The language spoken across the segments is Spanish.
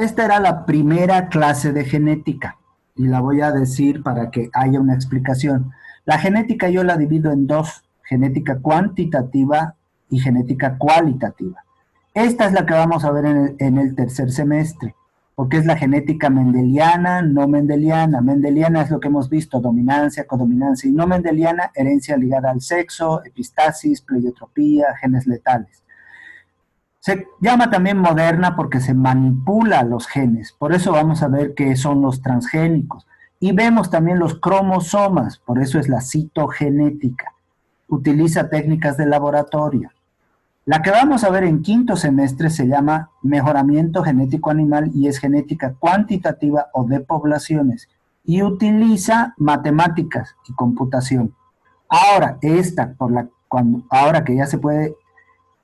Esta era la primera clase de genética y la voy a decir para que haya una explicación. La genética yo la divido en dos, genética cuantitativa y genética cualitativa. Esta es la que vamos a ver en el tercer semestre, porque es la genética mendeliana, no mendeliana. Mendeliana es lo que hemos visto, dominancia, codominancia, y no mendeliana, herencia ligada al sexo, epistasis, pleiotropía, genes letales. Se llama también moderna porque se manipula los genes, por eso vamos a ver qué son los transgénicos. Y vemos también los cromosomas, por eso es la citogenética. Utiliza técnicas de laboratorio. La que vamos a ver en quinto semestre se llama mejoramiento genético animal y es genética cuantitativa o de poblaciones y utiliza matemáticas y computación. Ahora, ahora que ya se puede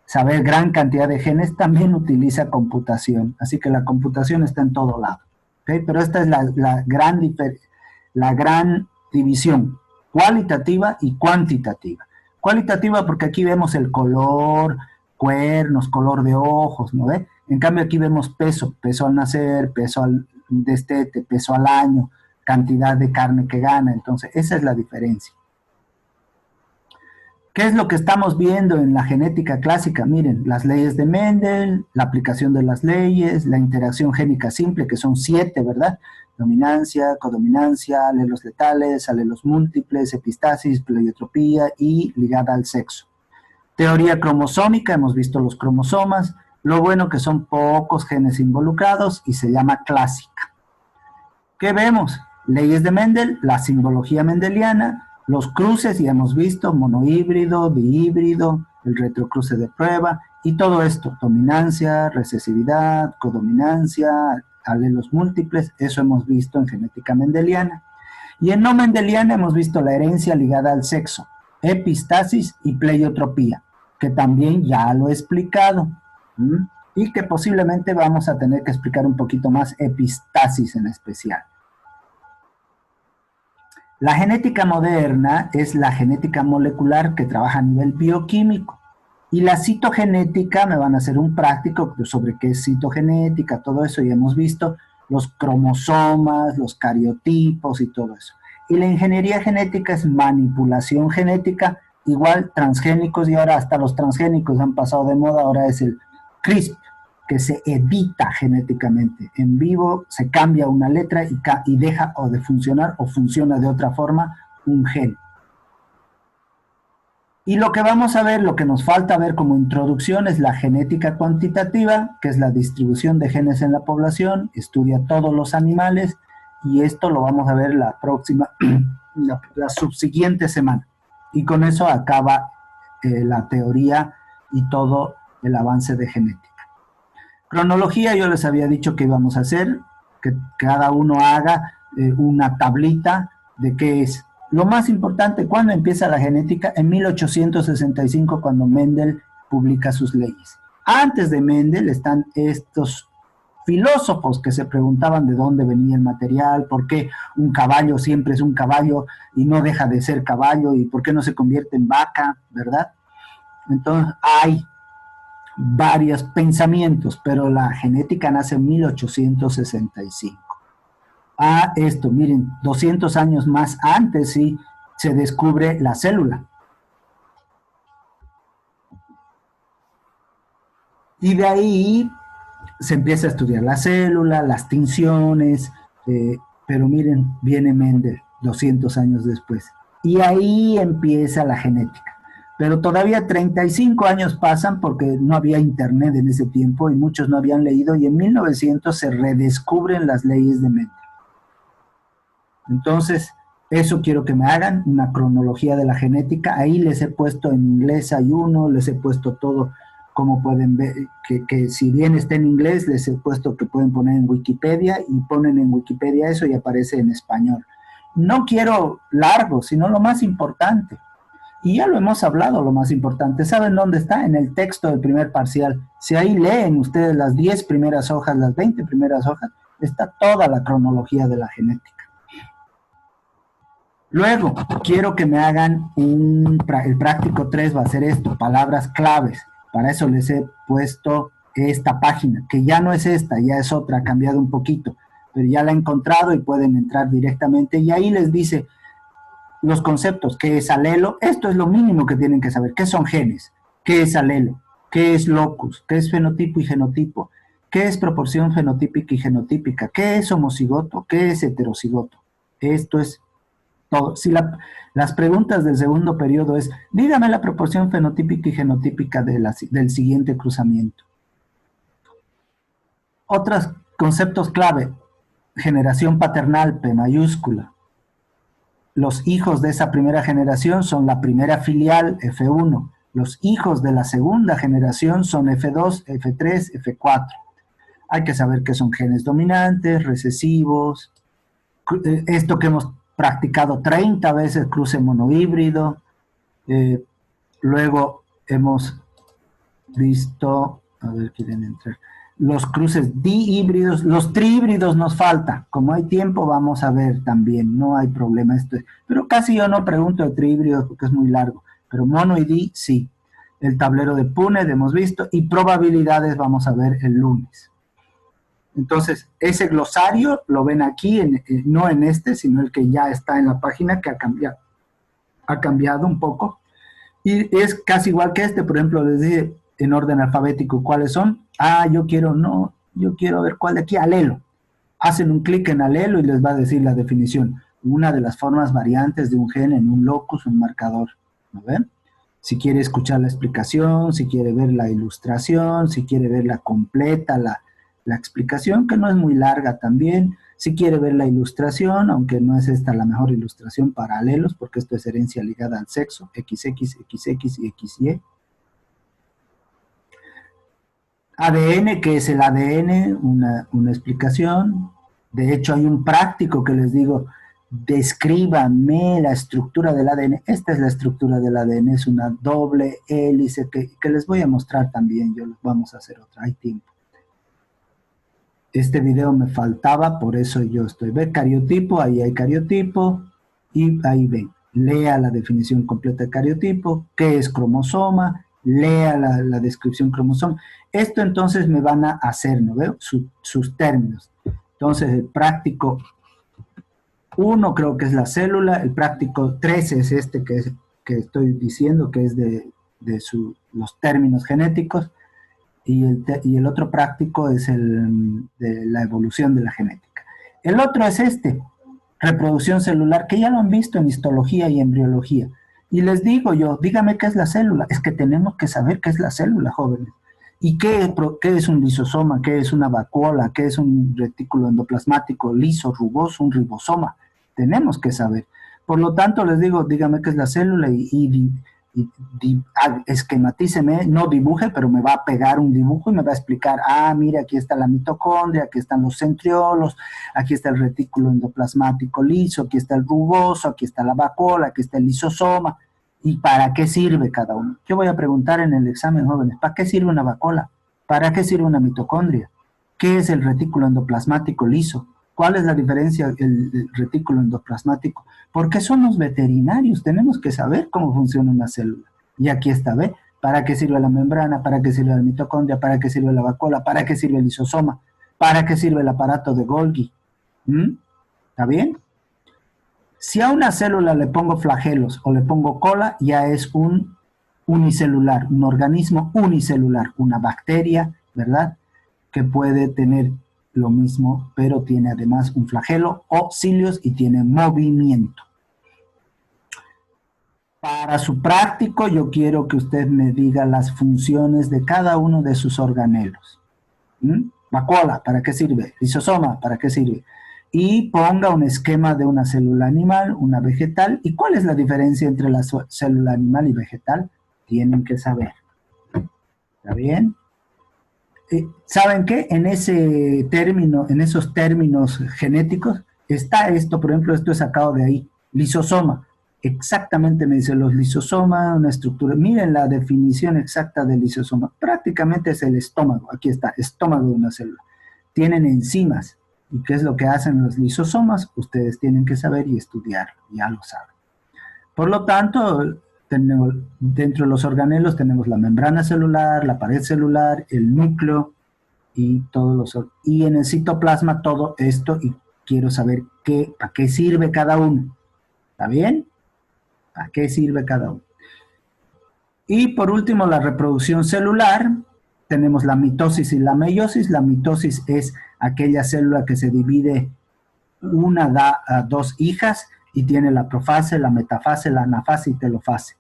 saber gran cantidad de genes, también utiliza computación, así que la computación está en todo lado, ¿okay? Pero esta es la gran división, cualitativa y cuantitativa. Cualitativa porque aquí vemos el color, cuernos, color de ojos, ¿no ve? En cambio aquí vemos peso, peso al nacer, peso al destete, peso al año, cantidad de carne que gana, entonces esa es la diferencia. ¿Qué es lo que estamos viendo en la genética clásica? Miren, las leyes de Mendel, la aplicación de las leyes, la interacción génica simple, que son 7, ¿verdad? Dominancia, codominancia, alelos letales, alelos múltiples, epistasis, pleiotropía y ligada al sexo. Teoría cromosómica, hemos visto los cromosomas, lo bueno que son pocos genes involucrados y se llama clásica. ¿Qué vemos? Leyes de Mendel, la simbología mendeliana, los cruces, ya hemos visto, monohíbrido, dihíbrido, el retrocruce de prueba, y todo esto, dominancia, recesividad, codominancia, alelos múltiples, eso hemos visto en genética mendeliana. Y en no mendeliana hemos visto la herencia ligada al sexo, epistasis y pleiotropía, que también ya lo he explicado, y que posiblemente vamos a tener que explicar un poquito más epistasis en especial. La genética moderna es la genética molecular que trabaja a nivel bioquímico. Y la citogenética, me van a hacer un práctico sobre qué es citogenética, todo eso, y hemos visto los cromosomas, los cariotipos y todo eso. Y la ingeniería genética es manipulación genética, igual transgénicos, y ahora hasta los transgénicos han pasado de moda, ahora es el CRISPR, que se edita genéticamente. En vivo se cambia una letra y deja o de funcionar o funciona de otra forma un gen. Y lo que vamos a ver, lo que nos falta ver como introducción es la genética cuantitativa, que es la distribución de genes en la población, estudia todos los animales, y esto lo vamos a ver la próxima, la subsiguiente semana. Y con eso acaba la teoría y todo el avance de genética. Cronología, yo les había dicho que íbamos a hacer, que cada uno haga una tablita de qué es. Lo más importante, ¿cuándo empieza la genética? En 1865, cuando Mendel publica sus leyes. Antes de Mendel están estos filósofos que se preguntaban de dónde venía el material, por qué un caballo siempre es un caballo y no deja de ser caballo, y por qué no se convierte en vaca, ¿verdad? Entonces hay varios pensamientos, pero la genética nace en 1865. Esto, miren, 200 años más antes sí se descubre la célula. Y de ahí se empieza a estudiar la célula, las tinciones, pero miren, viene Mendel 200 años después. Y ahí empieza la genética. Pero todavía 35 años pasan porque no había internet en ese tiempo y muchos no habían leído, y en 1900 se redescubren las leyes de Mendel. Entonces, eso quiero que me hagan, una cronología de la genética. Ahí les he puesto en inglés, hay uno, les he puesto todo, como pueden ver, que si bien está en inglés, les he puesto que pueden poner en Wikipedia, y ponen en Wikipedia eso y aparece en español. No quiero largo, sino lo más importante. Y ya lo hemos hablado, lo más importante. ¿Saben dónde está? En el texto del primer parcial. Si ahí leen ustedes las 10 primeras hojas, las 20 primeras hojas, está toda la cronología de la genética. Luego, quiero que me hagan el práctico 3 va a ser esto, palabras claves. Para eso les he puesto esta página, que ya no es esta, ya es otra, ha cambiado un poquito, pero ya la he encontrado y pueden entrar directamente y ahí les dice los conceptos, qué es alelo, esto es lo mínimo que tienen que saber, qué son genes, qué es alelo, qué es locus, qué es fenotipo y genotipo, qué es proporción fenotípica y genotípica, qué es homocigoto, qué es heterocigoto. Esto es todo. Si las preguntas del segundo periodo es, dígame la proporción fenotípica y genotípica del siguiente cruzamiento. Otros conceptos clave, generación paternal, P mayúscula. Los hijos de esa primera generación son la primera filial, F1. Los hijos de la segunda generación son F2, F3, F4. Hay que saber qué son genes dominantes, recesivos, esto que hemos practicado 30 veces, cruce monohíbrido. Luego hemos visto, a ver, quieren entrar, los cruces dihíbridos, los trihíbridos nos falta, como hay tiempo vamos a ver también, no hay problema, pero casi yo no pregunto de trihíbridos porque es muy largo, pero mono y di sí. El tablero de Punnett hemos visto y probabilidades vamos a ver el lunes. Entonces, ese glosario lo ven aquí, no en este, sino el que ya está en la página, que ha cambiado un poco. Y es casi igual que este, por ejemplo, les dije en orden alfabético cuáles son. Yo quiero ver cuál de aquí, alelo. Hacen un clic en alelo y les va a decir la definición. Una de las formas variantes de un gen en un locus, un marcador. ¿No ven? Si quiere escuchar la explicación, si quiere ver la ilustración, si quiere ver la completa, la explicación, que no es muy larga también. Si quiere ver la ilustración, aunque no es esta la mejor ilustración para alelos, porque esto es herencia ligada al sexo, XX, XX y XY. ADN, ¿qué es el ADN? Una explicación. De hecho, hay un práctico que les digo, descríbame la estructura del ADN. Esta es la estructura del ADN, es una doble hélice que les voy a mostrar también. Vamos a hacer otra, hay tiempo. Este video me faltaba, por eso yo estoy. Ve cariotipo, ahí hay cariotipo, y ahí ven. Lea la definición completa de cariotipo, qué es cromosoma, lea la descripción cromosoma. Esto entonces me van a hacer, ¿no veo? Sus términos. Entonces el práctico 1 creo que es la célula, el práctico 13 es este que estoy diciendo, que es de los términos genéticos. Y el otro práctico es de la evolución de la genética. El otro es reproducción celular, que ya lo han visto en histología y embriología. Y les digo yo, dígame qué es la célula. Es que tenemos que saber qué es la célula, jóvenes. ¿Y qué es un lisosoma? ¿Qué es una vacuola? ¿Qué es un retículo endoplasmático liso, rugoso, un ribosoma? Tenemos que saber. Por lo tanto, les digo, dígame qué es la célula y esquematíceme, no dibuje, pero me va a pegar un dibujo y me va a explicar, mira, aquí está la mitocondria, aquí están los centriolos, aquí está el retículo endoplasmático liso, aquí está el rugoso, aquí está la vacuola, aquí está el lisosoma, y para qué sirve cada uno. Yo voy a preguntar en el examen, jóvenes, ¿para qué sirve una vacuola? ¿Para qué sirve una mitocondria? ¿Qué es el retículo endoplasmático liso? ¿Cuál es la diferencia el retículo endoplasmático? Porque somos veterinarios, tenemos que saber cómo funciona una célula. Y aquí está, ¿ve? ¿Para qué sirve la membrana? ¿Para qué sirve la mitocondria? ¿Para qué sirve la vacuola? ¿Para qué sirve el lisosoma? ¿Para qué sirve el aparato de Golgi? ¿Está bien? Si a una célula le pongo flagelos o le pongo cola, ya es un unicelular, un organismo unicelular, una bacteria, ¿verdad? Que puede tener lo mismo, pero tiene además un flagelo o cilios y tiene movimiento. Para su práctico, yo quiero que usted me diga las funciones de cada uno de sus organelos. Vacuola, ¿para qué sirve? Lisosoma, ¿para qué sirve? Y ponga un esquema de una célula animal, una vegetal. ¿Y cuál es la diferencia entre la célula animal y vegetal? Tienen que saber. ¿Está bien? ¿Saben qué? En esos términos genéticos, está esto, por ejemplo, esto es sacado de ahí, lisosoma. Exactamente me dice los lisosomas, una estructura. Miren la definición exacta del lisosoma. Prácticamente es el estómago. Aquí está, estómago de una célula. Tienen enzimas. ¿Y qué es lo que hacen los lisosomas? Ustedes tienen que saber y estudiarlo, ya lo saben. Por lo tanto, tenemos, dentro de los organelos tenemos la membrana celular, la pared celular, el núcleo y y en el citoplasma todo esto, y quiero saber para qué sirve cada uno. ¿Está bien? ¿Para qué sirve cada uno? Y por último, la reproducción celular. Tenemos la mitosis y la meiosis. La mitosis es aquella célula que se divide, una da a dos hijas y tiene la profase, la metafase, la anafase y telofase.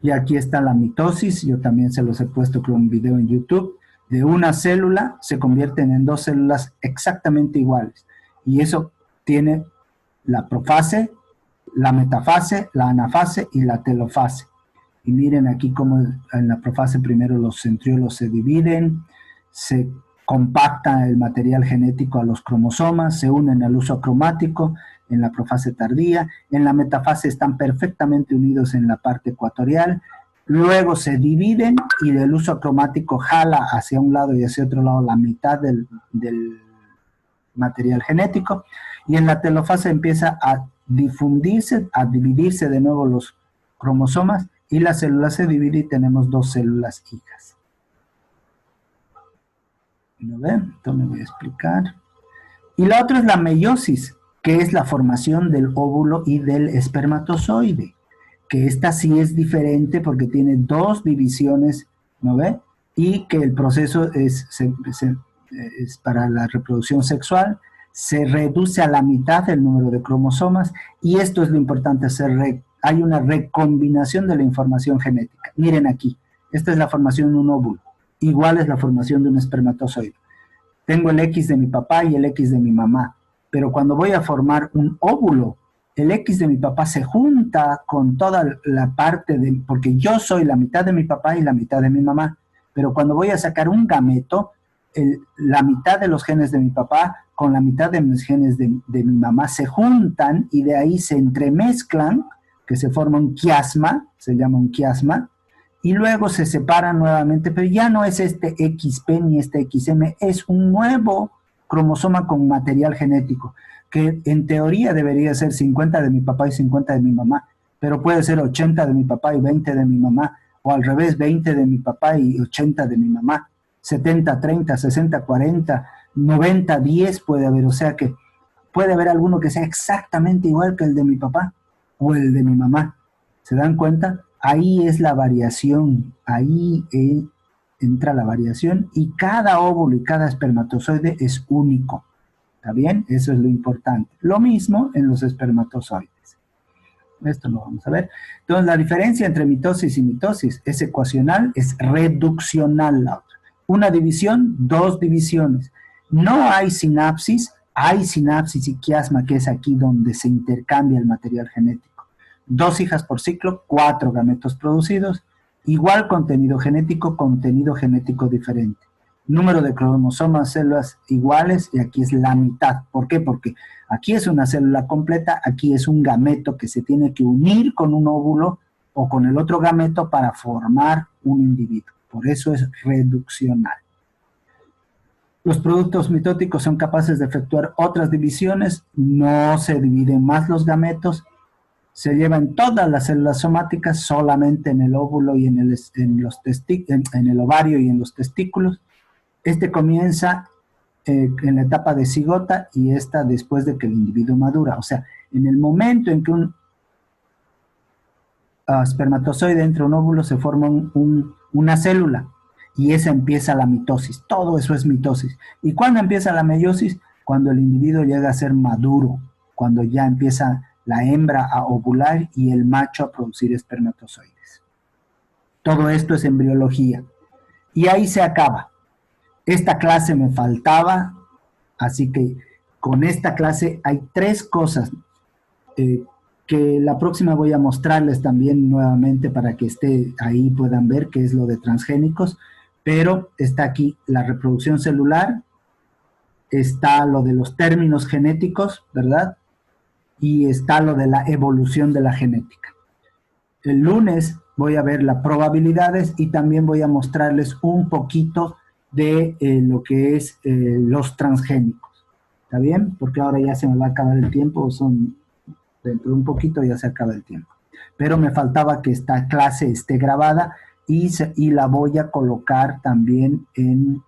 Y aquí está la mitosis. Yo también se los he puesto con un video en YouTube. De una célula se convierten en dos células exactamente iguales. Y eso tiene la profase, la metafase, la anafase y la telofase. Y miren aquí cómo en la profase primero los centriolos se dividen, se compacta el material genético a los cromosomas, se unen al uso cromático en la profase tardía, en la metafase están perfectamente unidos en la parte ecuatorial, luego se dividen y del uso cromático jala hacia un lado y hacia otro lado la mitad del material genético, y en la telofase empieza a difundirse, a dividirse de nuevo los cromosomas, y la célula se divide y tenemos dos células hijas. ¿No ven? Entonces me voy a explicar. Y la otra es la meiosis, que es la formación del óvulo y del espermatozoide, que esta sí es diferente porque tiene dos divisiones, ¿no ve? Y que el proceso es para la reproducción sexual, se reduce a la mitad el número de cromosomas, y esto es lo importante, hay una recombinación de la información genética. Miren aquí, esta es la formación de un óvulo, igual es la formación de un espermatozoide. Tengo el X de mi papá y el X de mi mamá, pero cuando voy a formar un óvulo, el X de mi papá se junta con toda la parte porque yo soy la mitad de mi papá y la mitad de mi mamá, pero cuando voy a sacar un gameto, la mitad de los genes de mi papá con la mitad de mis genes de mi mamá se juntan y de ahí se entremezclan, que se forma un quiasma, se llama un quiasma, y luego se separan nuevamente, pero ya no es este XP ni este XM, es un nuevo cromosoma con material genético, que en teoría debería ser 50 de mi papá y 50 de mi mamá, pero puede ser 80 de mi papá y 20 de mi mamá, o al revés, 20 de mi papá y 80 de mi mamá, 70, 30, 60, 40, 90, 10 puede haber, o sea que puede haber alguno que sea exactamente igual que el de mi papá o el de mi mamá. ¿Se dan cuenta? Ahí es la variación, ahí entra la variación, y cada óvulo y cada espermatozoide es único. ¿Está bien? Eso es lo importante. Lo mismo en los espermatozoides. Esto lo vamos a ver. Entonces, la diferencia entre mitosis y mitosis es ecuacional, es reduccional la otra. Una división, dos divisiones. No hay sinapsis y quiasma, que es aquí donde se intercambia el material genético. 2 hijas por ciclo, 4 gametos producidos, igual contenido genético diferente. Número de cromosomas, células iguales, y aquí es la mitad. ¿Por qué? Porque aquí es una célula completa, aquí es un gameto que se tiene que unir con un óvulo o con el otro gameto para formar un individuo. Por eso es reduccional. Los productos mitóticos son capaces de efectuar otras divisiones, no se dividen más los gametos, se llevan todas las células somáticas solamente en el óvulo y en el ovario y en los testículos. Este comienza en la etapa de cigota y esta después de que el individuo madura. O sea, en el momento en que un espermatozoide entra a un óvulo se forma una célula y esa empieza la mitosis. Todo eso es mitosis. ¿Y cuándo empieza la meiosis? Cuando el individuo llega a ser maduro, cuando ya empieza la hembra a ovular y el macho a producir espermatozoides. Todo esto es embriología. Y ahí se acaba. Esta clase me faltaba, así que con esta clase hay 3 cosas que la próxima voy a mostrarles también nuevamente para que esté ahí, puedan ver qué es lo de transgénicos, pero está aquí la reproducción celular, está lo de los términos genéticos, ¿verdad? Y está lo de la evolución de la genética. El lunes voy a ver las probabilidades y también voy a mostrarles un poquito de lo que es los transgénicos. ¿Está bien? Porque ahora ya se me va a acabar el tiempo, dentro de un poquito ya se acaba el tiempo. pero me faltaba que esta clase esté grabada y la voy a colocar también en